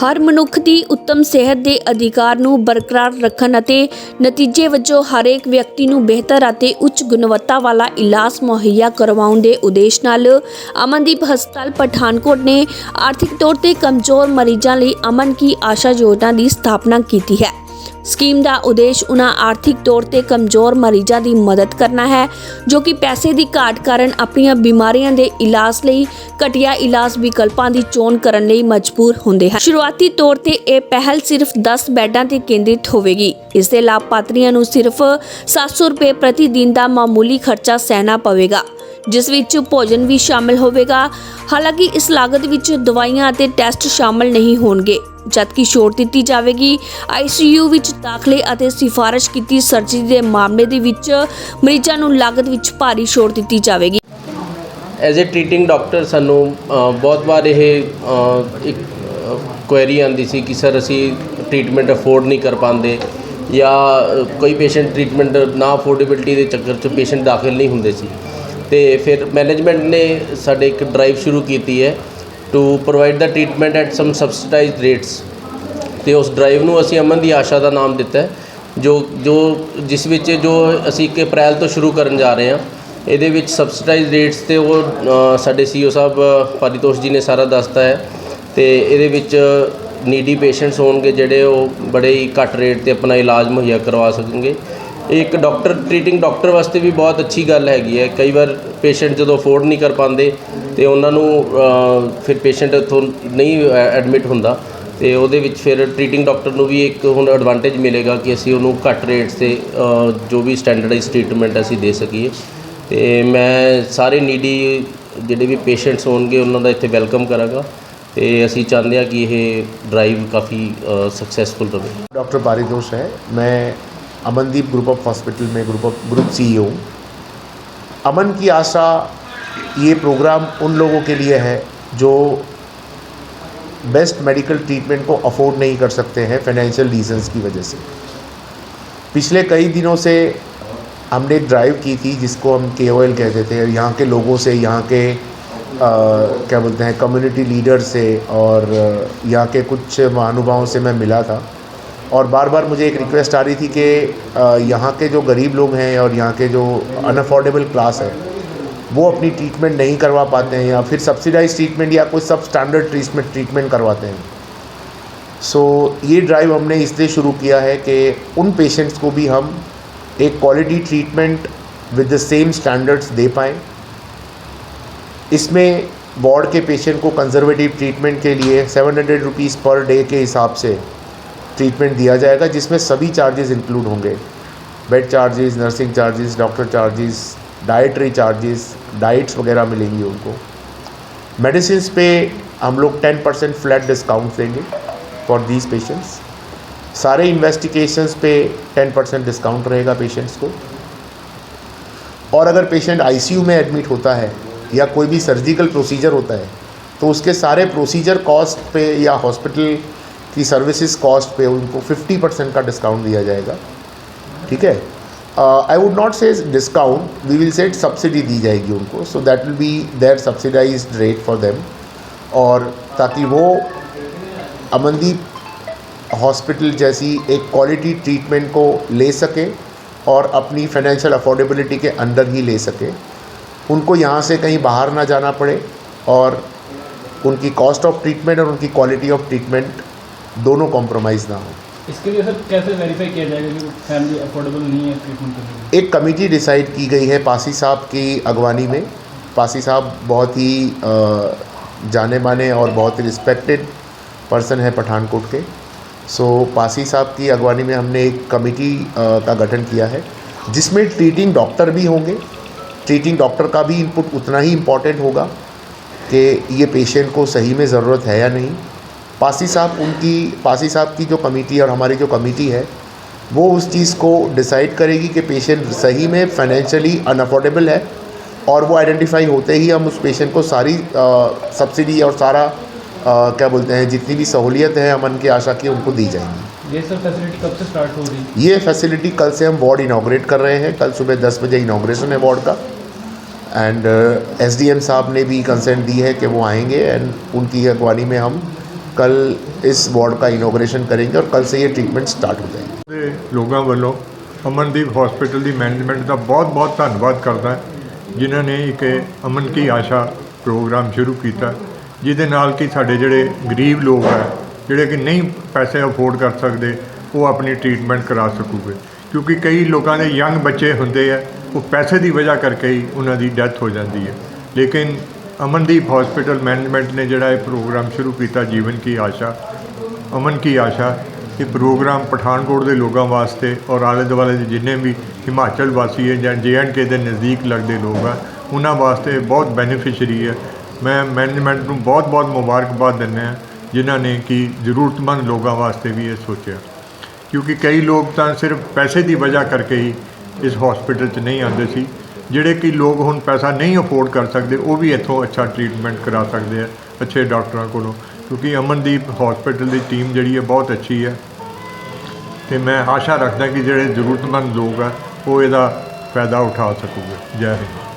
हर मनुख की उत्तम सेहत के अधिकार नूं बरकरार रखण अते नतीजे वजों हरेक व्यक्ति नूं बेहतर अते उच्च गुणवत्ता वाला इलाज मुहैया करवाउण दे उद्देश नाल अमनदीप हस्पताल पठानकोट ने आर्थिक तौर ते कमजोर मरीजां लई अमन की आशा योजना की स्थापना की है। स्कीम का उद्देश्य उन्हां आर्थिक तौर ते कमजोर मरीजां की मदद करना है जो कि पैसे की घाट कारण अपनी बीमारियां के इलाज लई घटिया इलाज विकल्पां की चोण करन लई मजबूर होंदे हैं। शुरुआती तौर ते यह पहल सिर्फ 10 बैडां ते केंद्रित होवेगी। इससे लाभपात्रियों नूं सिर्फ 700 रुपए प्रति दिन का मामूली खर्चा सहना पवेगा, जिस विच भोजन भी शामिल होवेगा। हालांकि इस लागत विच दवाइयां अते टेस्ट शामिल नहीं होणगे, जबकि छूट दी जाएगी। ICU विच दाखले अते सिफारिश की सर्जरी के मामले दे विच मरीजां नूं लागत विच भारी छूट दी जाएगी। एज ए ट्रीटिंग डॉक्टर सानू बहुत बार यह एक क्वेरी आती सी कि सर असी ट्रीटमेंट अफोर्ड नहीं कर पाते या कोई पेशेंट ट्रीटमेंट ना अफोर्डेबिलिटी के चक्कर च पेशेंट दाखिल नहीं होंदे सी। तो फिर मैनेजमेंट ने साडे एक ड्राइव शुरू की है to provide the treatment at some subsidised rates. तो उस ड्राइव नूं असी अमन दी आशा का नाम दिता है जो जिस विच जो असी 1 अप्रैल तो शुरू करन जा रहे हैं। ये सबसिडाइज रेट्स तो वो साडे CEO साहब पारितोष जी ने सारा दसता है। तो ये नीडी पेशेंट्स होंगे जोड़े वो बड़े ही घट रेट पर अपना इलाज मुहैया करवा सकेंगे। एक डॉक्टर ट्रीटिंग डॉक्टर वास्ते भी बहुत अच्छी गल हैगी है। कई बार पेशेंट जो अफोर्ड नहीं कर पाते तो उन्होंने फिर पेशेंट इत्थों नहीं एडमिट होंदा। तो वो फिर ट्रीटिंग डॉक्टर को भी एक हुण एडवांटेज मिलेगा कि असी उन्होंने घट रेट से जो भी स्टैंडर्डाइज ट्रीटमेंट असी दे सकीए। तो मैं सारे नीडी जिहड़े भी पेशेंट्स होंगे उन्होंने इत्थे वैलकम करांगा। तो असी चाहते हैं कि यह ड्राइव काफ़ी सक्सैसफुल रहे। डॉक्टर पारितोष है, मैं अमनदीप ग्रुप ऑफ हॉस्पिटल में ग्रुप CEO हूँ। अमन की आशा ये प्रोग्राम उन लोगों के लिए है जो बेस्ट मेडिकल ट्रीटमेंट को अफोर्ड नहीं कर सकते हैं फाइनेंशियल रीजंस की वजह से। पिछले कई दिनों से हमने एक ड्राइव की थी जिसको हम KOL कहते थे। यहाँ के लोगों से, यहाँ के क्या बोलते हैं कम्युनिटी लीडर से और यहाँ के कुछ महानुभावों से मैं मिला था और बार बार मुझे एक रिक्वेस्ट आ रही थी कि यहाँ के जो गरीब लोग हैं और यहाँ के जो अनअफोर्डेबल क्लास है वो अपनी ट्रीटमेंट नहीं करवा पाते हैं या फिर सब्सिडाइज ट्रीटमेंट या कोई सब स्टैंडर्ड ट्रीटमेंट करवाते हैं। सो ये ड्राइव हमने इसलिए शुरू किया है कि उन पेशेंट्स को भी हम एक quality treatment with the same standards दे पाएँ। इसमें वार्ड के पेशेंट को कंजर्वेटिव ट्रीटमेंट के लिए 700 रुपीज़ पर डे के हिसाब से ट्रीटमेंट दिया जाएगा, जिसमें सभी चार्जेस इंक्लूड होंगे। Bed charges, nursing charges, doctor charges, dietary charges, diets वगैरह मिलेंगी उनको। मेडिसिन पे हम लोग 10% फ्लैट डिस्काउंट देंगे फॉर दीज पेशेंट्स। सारे इन्वेस्टिगेशंस पे 10% डिस्काउंट रहेगा पेशेंट्स को। और अगर पेशेंट ICU में एडमिट होता है या कोई भी सर्जिकल प्रोसीजर होता है तो उसके सारे प्रोसीजर कॉस्ट पे या हॉस्पिटल की सर्विसेज कॉस्ट पे उनको 50% का डिस्काउंट दिया जाएगा। ठीक है, I would not say discount, we will say subsidy दी जाएगी उनको। So that will be there subsidised rate for them, और ताकि वो अमनदीप हॉस्पिटल जैसी एक क्वालिटी ट्रीटमेंट को ले सके और अपनी फाइनेंशियल अफोर्डेबिलिटी के अंदर ही ले सके। उनको यहाँ से कहीं बाहर ना जाना पड़े और उनकी कॉस्ट ऑफ ट्रीटमेंट और उनकी क्वालिटी ऑफ ट्रीटमेंट दोनों कॉम्प्रोमाइज़ ना हो। इसके लिए सर कैसे वेरीफाई किया जाएगा कि फैमिली अफोर्डेबल नहीं है ट्रीटमेंट के लिए? एक कमेटी डिसाइड की गई है पासी साहब की अगवानी में। पासी साहब बहुत ही जाने माने और बहुत ही रिस्पेक्टेड पर्सन है पठानकोट के। सो पासी साहब की अगवानी में हमने एक कमेटी का गठन किया है जिसमें ट्रीटिंग डॉक्टर भी होंगे। ट्रीटिंग डॉक्टर का भी इनपुट उतना ही इम्पॉर्टेंट होगा कि ये पेशेंट को सही में ज़रूरत है या नहीं। पासी साहब की जो कमेटी और हमारी जो कमेटी है वो उस चीज़ को डिसाइड करेगी कि पेशेंट सही में फाइनेंशियली अनअफोर्डेबल है, और वो आइडेंटिफाई होते ही हम उस पेशेंट को सारी सब्सिडी और सारा क्या बोलते हैं जितनी भी सहूलियत है अमन की आशा की उनको दी जाएंगी। ये सब फैसिलिटी कब से स्टार्ट हो रही है? ये फैसिलिटी कल से हम वार्ड इनाग्रेट कर रहे हैं। कल सुबह 10 बजे इनाग्रेशन है वार्ड का। एंड SDM साहब ने भी कंसेंट दी है कि वो आएंगे एंड उनकी अगवानी में हम कल इस वार्ड का इनॉग्रेशन करेंगे और कल से ये ट्रीटमेंट स्टार्ट हो जाएगी। ਦੇ ਲੋਕਾਂ ਵੱਲੋਂ ਅਮਨਦੀਪ ਹਸਪੀਟਲ ਦੀ ਮੈਨੇਜਮੈਂਟ ਦਾ ਬਹੁਤ-ਬਹੁਤ ਧੰਨਵਾਦ ਕਰਦਾ ਜਿਨ੍ਹਾਂ ਨੇ ਇੱਕ ਅਮਨ ਕੀ ਆਸ਼ਾ ਪ੍ਰੋਗਰਾਮ ਸ਼ੁਰੂ ਕੀਤਾ, ਜਿਹਦੇ ਨਾਲ ਕਿ ਸਾਡੇ ਜਿਹੜੇ ਗਰੀਬ ਲੋਕ ਹੈ ਜਿਹੜੇ ਕਿ ਨਹੀਂ ਪੈਸੇ ਅਫੋਰਡ ਕਰ ਸਕਦੇ ਉਹ ਆਪਣੀ ਟ੍ਰੀਟਮੈਂਟ ਕਰਾ ਸਕੂਗੇ, ਕਿਉਂਕਿ ਕਈ ਲੋਕਾਂ ਦੇ ਯੰਗ ਬੱਚੇ ਹੁੰਦੇ ਆ ਉਹ ਪੈਸੇ ਦੀ ਵਜ੍ਹਾ ਕਰਕੇ ਹੀ ਉਹਨਾਂ ਦੀ ਡੈਥ ਹੋ ਜਾਂਦੀ ਹੈ। ਲੇਕਿਨ ਅਮਨਦੀਪ ਹਸਪੀਟਲ ਮੈਨੇਜਮੈਂਟ ਨੇ ਜਿਹੜਾ ਇਹ ਪ੍ਰੋਗਰਾਮ ਸ਼ੁਰੂ ਕੀਤਾ ਜੀਵਨ ਕੀ ਆਸ਼ਾ ਅਮਨ ਕੀ ਆਸ਼ਾ, ਇਹ ਪ੍ਰੋਗਰਾਮ ਪਠਾਨਕੋਟ ਦੇ ਲੋਕਾਂ ਵਾਸਤੇ ਔਰ ਆਲੇ ਦੁਆਲੇ ਦੇ ਜਿੰਨੇ ਵੀ ਹਿਮਾਚਲ ਵਾਸੀ ਹੈ ਜਾਂ JNK ਦੇ ਨਜ਼ਦੀਕ ਲੱਗਦੇ ਲੋਕ ਆ ਉਹਨਾਂ ਵਾਸਤੇ ਬਹੁਤ ਬੈਨੀਫਿਸ਼ਰੀ ਹੈ। ਮੈਂ ਮੈਨੇਜਮੈਂਟ ਨੂੰ ਬਹੁਤ-ਬਹੁਤ ਮੁਬਾਰਕਬਾਦ ਦਿੰਦਾ ਹਾਂ ਜਿਨ੍ਹਾਂ ਨੇ ਕਿ ਜ਼ਰੂਰਤਮੰਦ ਲੋਕਾਂ ਵਾਸਤੇ ਵੀ ਇਹ ਸੋਚਿਆ, ਕਿਉਂਕਿ ਕਈ ਲੋਕ ਤਾਂ ਸਿਰਫ ਪੈਸੇ ਦੀ ਵਜ੍ਹਾ ਕਰਕੇ ਹੀ ਇਸ ਹਸਪੀਟਲ 'ਚ ਨਹੀਂ ਆਉਂਦੇ ਸੀ। ਜਿਹੜੇ ਕਿ ਲੋਕ ਹੁਣ ਪੈਸਾ ਨਹੀਂ ਅਫੋਰਡ ਕਰ ਸਕਦੇ ਉਹ ਵੀ ਇੱਥੋਂ ਅੱਛਾ ਟ੍ਰੀਟਮੈਂਟ ਕਰਾ ਸਕਦੇ ਆ ਅੱਛੇ ਡਾਕਟਰਾਂ ਕੋਲੋਂ, ਕਿਉਂਕਿ ਅਮਨਦੀਪ ਹਸਪੀਟਲ ਦੀ ਟੀਮ ਜਿਹੜੀ ਹੈ ਬਹੁਤ ਅੱਛੀ ਹੈ ਤੇ ਮੈਂ ਆਸ਼ਾ ਰੱਖਦਾ ਕਿ ਜਿਹੜੇ ਜ਼ਰੂਰਤਮੰਦ ਲੋਕ ਆ ਉਹ ਇਹਦਾ ਫਾਇਦਾ ਉਠਾ ਸਕੂਗੇ। ਜੈ ਹਿੰਦ।